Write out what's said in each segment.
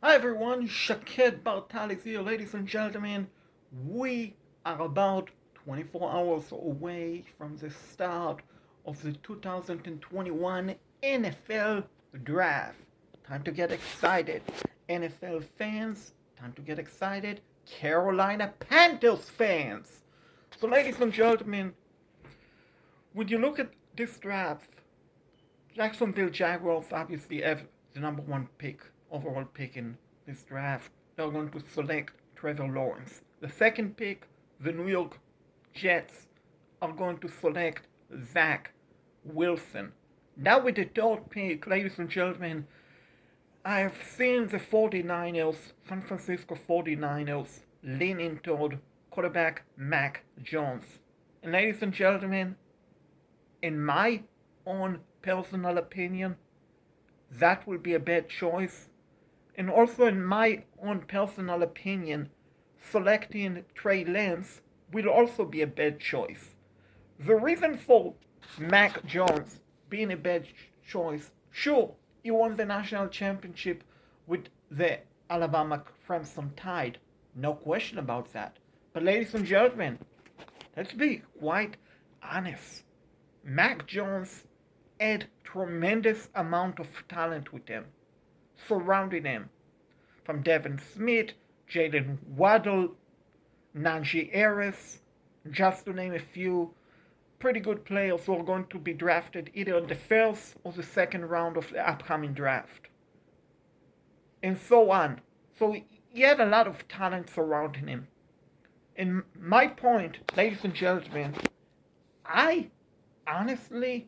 Hi everyone, Shaked Bartalis here, ladies and gentlemen. We are about 24 hours away from the start of the 2021 NFL Draft. Time to get excited. NFL fans, time to get excited. Carolina Panthers fans. So, ladies and gentlemen, when you look at this draft, Jacksonville Jaguars obviously have the number one pick, overall pick in this draft. They're going to select Trevor Lawrence. The second pick, the New York Jets are going to select Zach Wilson. Now with the third pick, ladies and gentlemen, I have seen the 49ers, San Francisco 49ers, leaning toward quarterback Mac Jones. And ladies and gentlemen, in my own personal opinion, that will be a bad choice. And also, in my own personal opinion, selecting Trey Lance will also be a bad choice. The reason for Mac Jones being a bad choice, sure, he won the national championship with the Alabama Crimson Tide. No question about that. But ladies and gentlemen, let's be quite honest. Mac Jones had tremendous amount of talent with him, surrounding him. From Devin Smith, Jalen Waddle, Najee Harris, just to name a few pretty good players who are going to be drafted either in the first or the second round of the upcoming draft. And so on. So he had a lot of talent surrounding him. And my point, ladies and gentlemen, I honestly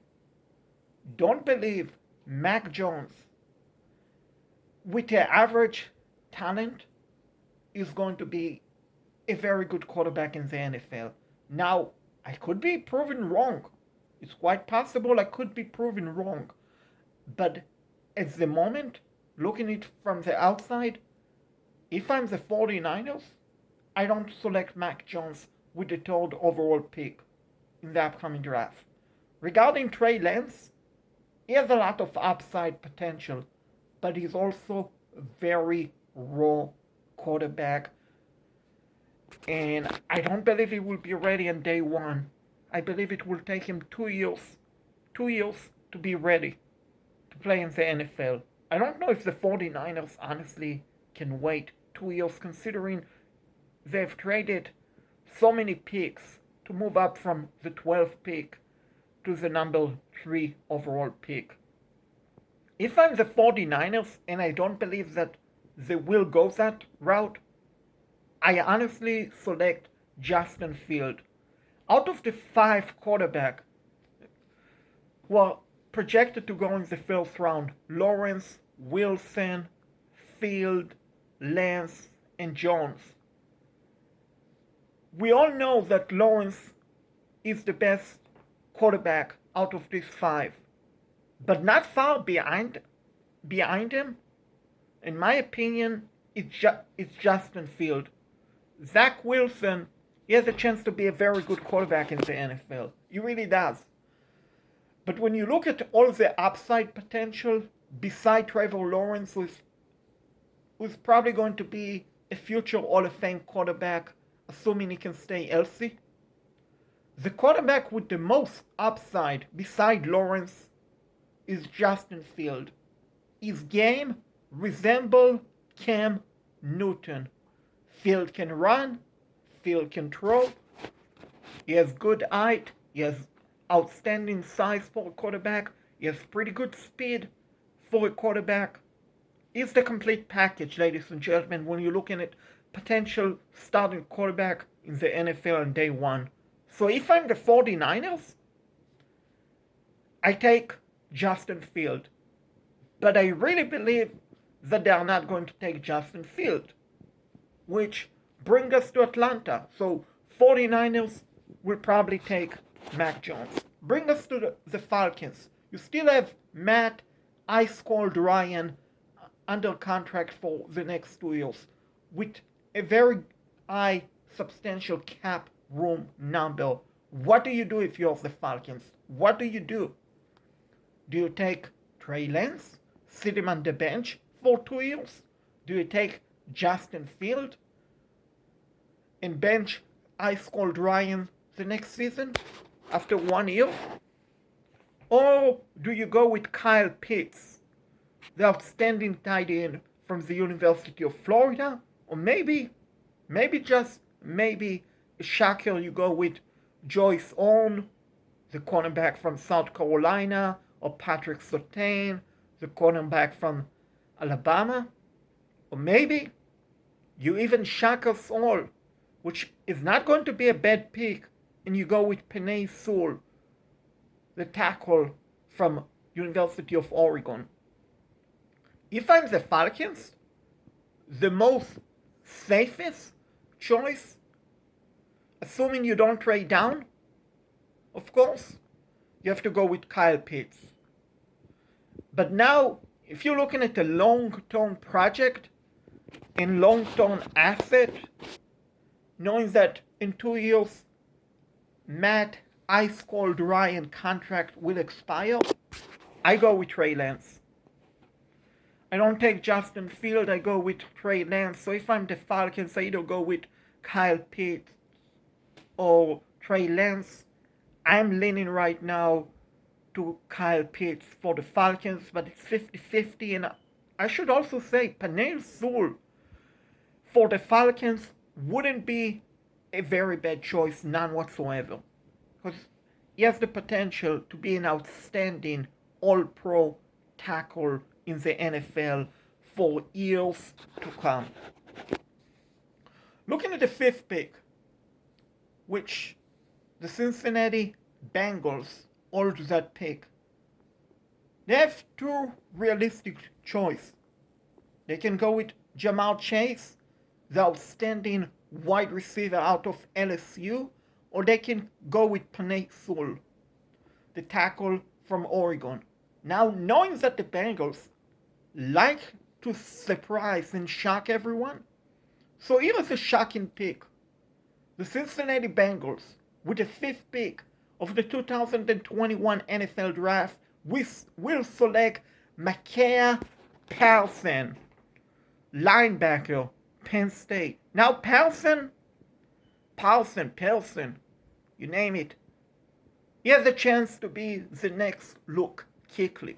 don't believe Mac Jones, with the average talent, is going to be a very good quarterback in the NFL. Now, I could be proven wrong. It's quite possible I could be proven wrong. But at the moment, looking at it from the outside, if I'm the 49ers, I don't select Mac Jones with the third overall pick in the upcoming draft. Regarding Trey Lance, he has a lot of upside potential, but he's also a very raw quarterback. And I don't believe he will be ready on day one. I believe it will take him 2 years to be ready to play in the NFL. I don't know if the 49ers honestly can wait 2 years, considering they've traded so many picks to move up from the 12th pick to the number 3 overall pick. If I'm the 49ers, and I don't believe that they will go that route, I honestly select Justin Field. Out of the 5 quarterbacks who are projected to go in the first round, Lawrence, Wilson, Field, Lance, and Jones, we all know that Lawrence is the best quarterback out of these 5, but not far behind him. In my opinion, it's Justin Field. Zach Wilson, he has a chance to be a very good quarterback in the NFL. He really does. But when you look at all the upside potential beside Trevor Lawrence, who's probably going to be a future Hall of Fame quarterback, assuming he can stay healthy, the quarterback with the most upside beside Lawrence is Justin Field. His game resembles Cam Newton. Field can run, Field can throw, he has good height, he has outstanding size for a quarterback, he has pretty good speed for a quarterback. He's the complete package, ladies and gentlemen, when you're looking at potential starting quarterback in the NFL on day one. So if I'm the 49ers, I take Justin Field. But I really believe that they are not going to take Justin Field, which brings us to Atlanta. So 49ers will probably take Mac Jones. Bring us to the Falcons. You still have Matt Ice Cold Ryan under contract for the next 2 years with a very high substantial cap room number. What do you do if you're the Falcons? What do you do? Do you take Trey Lance, sit him on the bench for 2 years? Do you take Justin Field and bench Ice Cold Ryan the next season after 1 year? Or do you go with Kyle Pitts, the outstanding tight end from the University of Florida? Or maybe just maybe a shocker, you go with Joyce Owen, the cornerback from South Carolina, or Patrick Surtain, the cornerback from Alabama? Or maybe you even shock us all, which is not going to be a bad pick, and you go with Penei Sewell, the tackle from University of Oregon. If I'm the Falcons, the most safest choice, assuming you don't trade down, of course, you have to go with Kyle Pitts. But now, if you're looking at a long-term project and long-term asset, knowing that in 2 years, Matt Ice Cold Ryan contract will expire, I go with Trey Lance. I don't take Justin Field, I go with Trey Lance. So if I'm the Falcons, I either go with Kyle Pitts or Trey Lance. I'm leaning right now to Kyle Pitts for the Falcons, but it's 50-50. And I should also say Penei Sewell for the Falcons wouldn't be a very bad choice, none whatsoever. Because he has the potential to be an outstanding all-pro tackle in the NFL for years to come. Looking at the 5th pick, which the Cincinnati Bengals hold that pick, they have 2 realistic choices. They can go with Ja'Marr Chase, the outstanding wide receiver out of LSU, or they can go with Penei Sewell, the tackle from Oregon. Now, knowing that the Bengals like to surprise and shock everyone, so here is a shocking pick. The Cincinnati Bengals, with the 5th pick of the 2021 NFL Draft, will select Micah Parsons, linebacker, Penn State. Now, Parsons, you name it, he has a chance to be the next Luke Kuechly,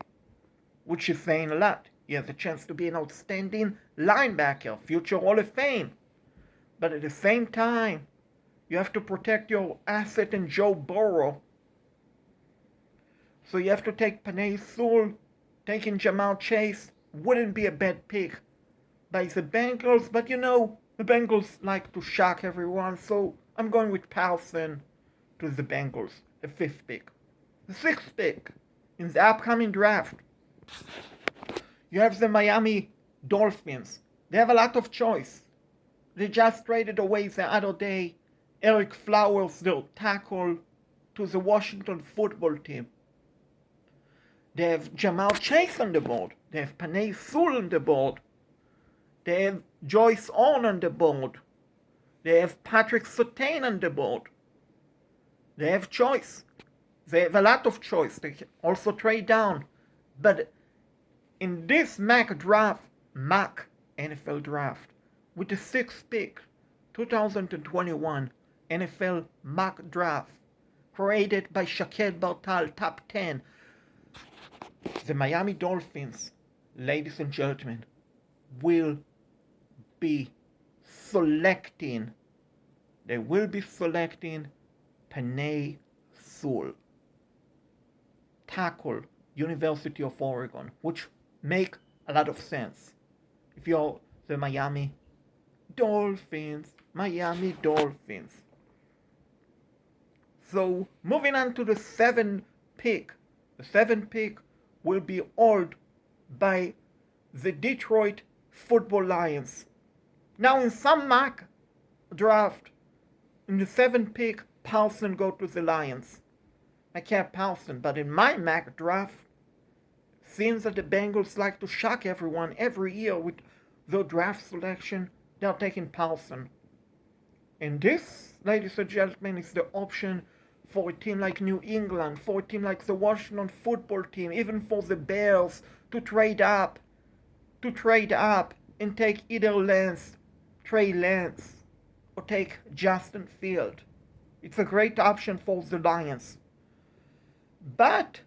which is saying a lot. He has a chance to be an outstanding linebacker, future Hall of Fame. But at the same time, you have to protect your asset in Joe Burrow. So you have to take Penei Sewell. Taking Ja'Marr Chase wouldn't be a bad pick by the Bengals, but you know, the Bengals like to shock everyone, so I'm going with Parsons to the Bengals, the 5th pick. The 6th pick in the upcoming draft, you have the Miami Dolphins. They have a lot of choice. They just traded away the other day Eric Flowers, their tackle, to the Washington football team. They have Ja'Marr Chase on the board. They have Penei Sewell on the board. They have Joyce Owen on the board. They have Patrick Surtain on the board. They have choice. They have a lot of choice. They can also trade down. But in this mock NFL draft, with the 6th pick, 2021 NFL mock draft, created by Shaked Bartal, top 10, the Miami Dolphins, ladies and gentlemen, will be selecting Penei Sewell, tackle, University of Oregon, which make a lot of sense if you're the Miami Dolphins. So moving on to the 7th pick. The 7th pick will be held by the Detroit Football Lions. Now in some mock draft, in the 7th pick, Parsons go to the Lions. I can't Parsons, but in my mock draft, seems that the Bengals like to shock everyone every year with their draft selection, they're taking Parsons. And this, ladies and gentlemen, is the option for a team like New England, for a team like the Washington football team, even for the Bears to trade up and take either Trey Lance, or take Justin Field. It's a great option for the Lions. But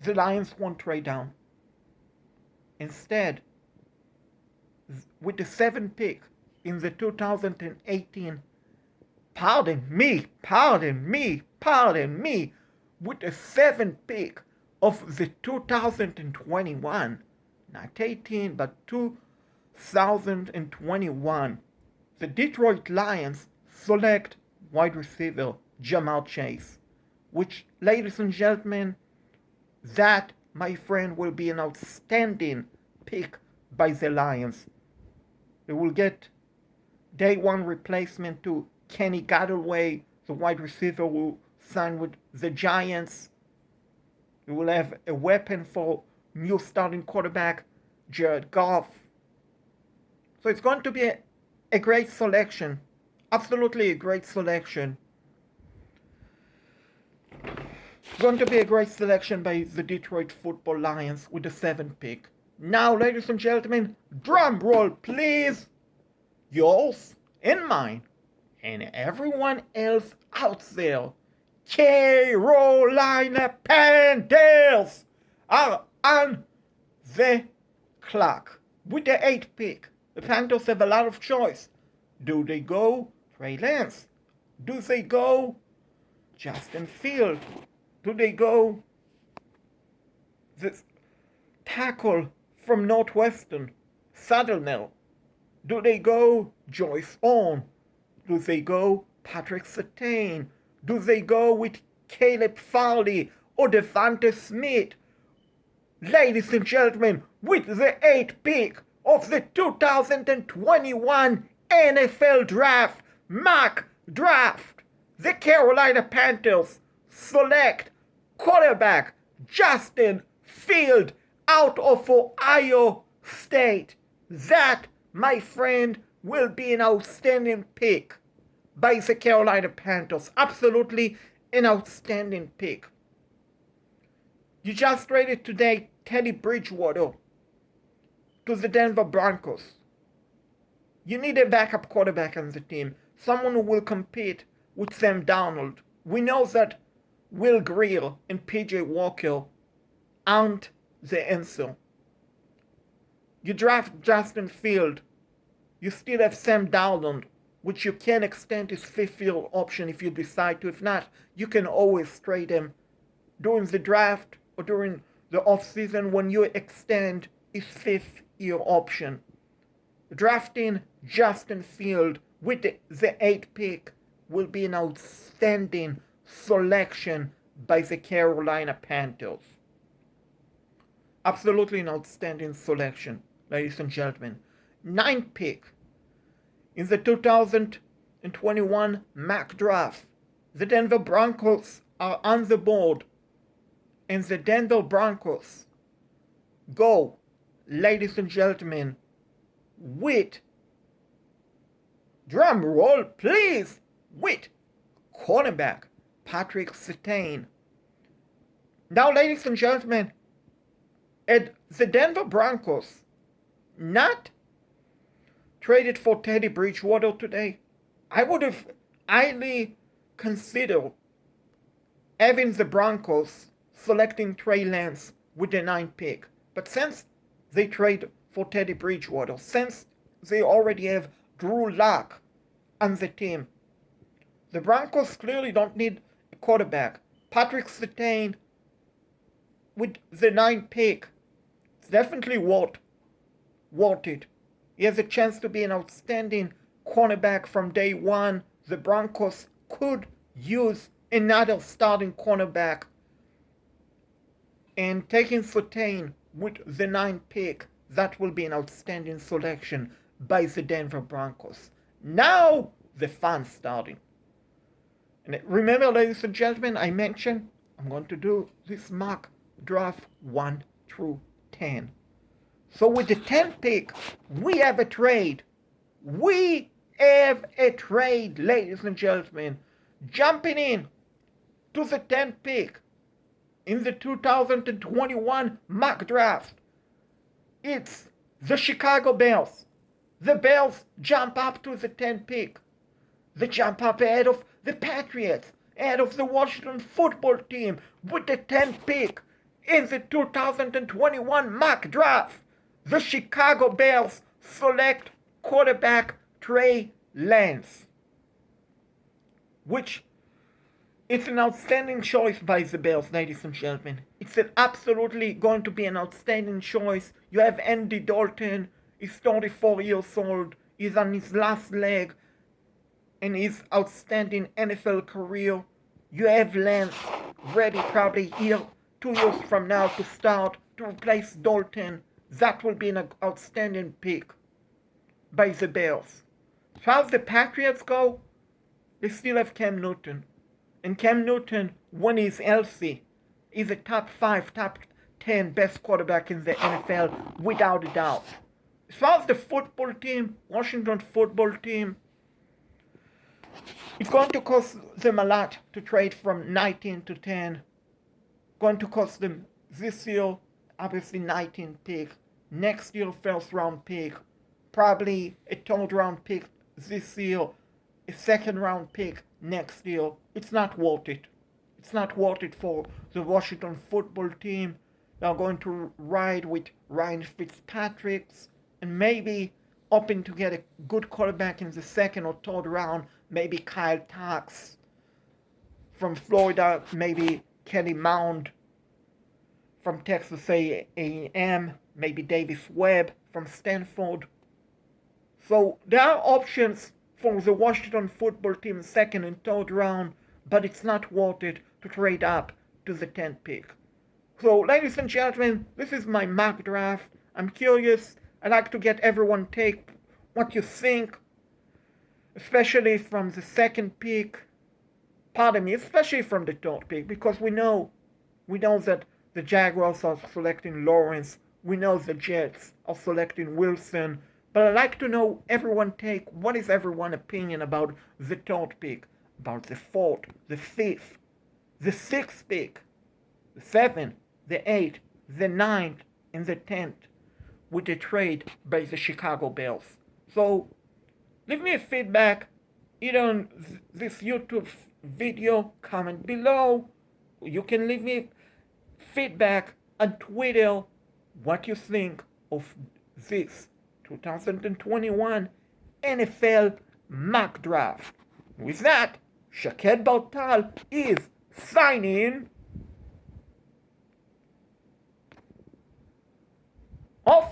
the Lions won't trade down. Instead, with the 7th pick in the 2018, pardon me, with the 7th pick of the 2021, not 18, but 2021, the Detroit Lions select wide receiver Ja'Marr Chase, which, ladies and gentlemen, that, my friend, will be an outstanding pick by the Lions. They will get day one replacement to Kenny Golladay, the wide receiver who signed with the Giants. They will have a weapon for new starting quarterback Jared Goff. So it's going to be a great selection. Absolutely a great selection. It's going to be a great selection by the Detroit Football Lions with the 7th pick. Now, ladies and gentlemen, drum roll please. Yours and mine and everyone else out there. Carolina Panthers are on the clock with the 8th pick. The Panthers have a lot of choice. Do they go Trey Lance? Do they go Justin Field? Do they go the tackle from Northwestern, Sutherland? Do they go Joyce Owen? Do they go Patrick Surtain? Do they go with Caleb Farley or Devonta Smith? Ladies and gentlemen, with the 8th pick of the 2021 NFL Draft, mock draft, the Carolina Panthers select quarterback Justin Field out of Ohio State. That, my friend, will be an outstanding pick by the Carolina Panthers. Absolutely an outstanding pick. You just traded today Teddy Bridgewater to the Denver Broncos. You need a backup quarterback on the team, someone who will compete with Sam Darnold. We know that Will Grier and PJ Walker aren't the answer. You draft Justin Field. You still have Sam Darnold, which you can extend his 5th-year option if you decide to. If not, you can always trade him during the draft or during the offseason when you extend his 5th-year option. Drafting Justin Field with the 8th pick will be an outstanding selection by the Carolina Panthers. Absolutely an outstanding selection, ladies and gentlemen. 9th pick in the 2021 mock draft. The Denver Broncos are on the board, and the Denver Broncos go, ladies and gentlemen, with, drum roll please, with cornerback Patrick Surtain. Now, ladies and gentlemen, at the Denver Broncos not traded for Teddy Bridgewater today, I would have highly considered having the Broncos selecting Trey Lance with the 9th pick. But since they trade for Teddy Bridgewater, since they already have Drew Lock on the team, the Broncos clearly don't need a quarterback. Patrick Surtain with the 9th pick, it's definitely worth it. He has a chance to be an outstanding cornerback from day one. The Broncos could use another starting cornerback. And taking Surtain with the 9th pick, that will be an outstanding selection by the Denver Broncos. Now, the fun starting. And remember, ladies and gentlemen, I mentioned I'm going to do this mock draft 1 through 10. So with the 10th pick, we have a trade. We have a trade, ladies and gentlemen. Jumping in to the 10th pick in the 2021 mock draft. It's the Chicago Bears. The Bears jump up to the 10th pick. They jump up ahead of the Patriots, ahead of the Washington football team with the 10th pick in the 2021 mock draft. The Chicago Bears select quarterback Trey Lance, which it's an outstanding choice by the Bears, ladies and gentlemen. It's absolutely going to be an outstanding choice. You have Andy Dalton. He's 34 years old. He's on his last leg in his outstanding NFL career. You have Lance ready probably here 2 years from now to start to replace Dalton. That will be an outstanding pick by the Bears. As far as the Patriots go, they still have Cam Newton. And Cam Newton, when he's healthy, is a top 5, top 10 best quarterback in the NFL without a doubt. As far as the football team, Washington football team, it's going to cost them a lot to trade from 19 to 10. Going to cost them this year, obviously 19 pick. Next year, first round pick. Probably a third round pick this year. A second round pick next year. It's not worth it. It's not worth it for the Washington football team. They're going to ride with Ryan Fitzpatrick and maybe hoping to get a good quarterback in the second or third round. Maybe Kyle Trask from Florida. Maybe Kelly Mound from Texas A&M. Maybe Davis Webb from Stanford. So there are options for the Washington football team second and third round, but it's not worth it to trade up to the 10th pick. So, ladies and gentlemen, this is my mock draft. I'm curious. I like to get everyone take what you think, especially from the second pick. Pardon me, especially from the third pick, because we know that the Jaguars are selecting Lawrence. We know the Jets are selecting Wilson. But I'd like to know everyone take, what is everyone's opinion about the third pick, about the fourth, the fifth, the sixth pick, the seventh, the eighth, the ninth, and the 10th with the trade by the Chicago Bears. So leave me a feedback either on this YouTube video, comment below. You can leave me feedback on Twitter, what you think of this 2021 NFL mock draft. With that, Shaked Bartal is signing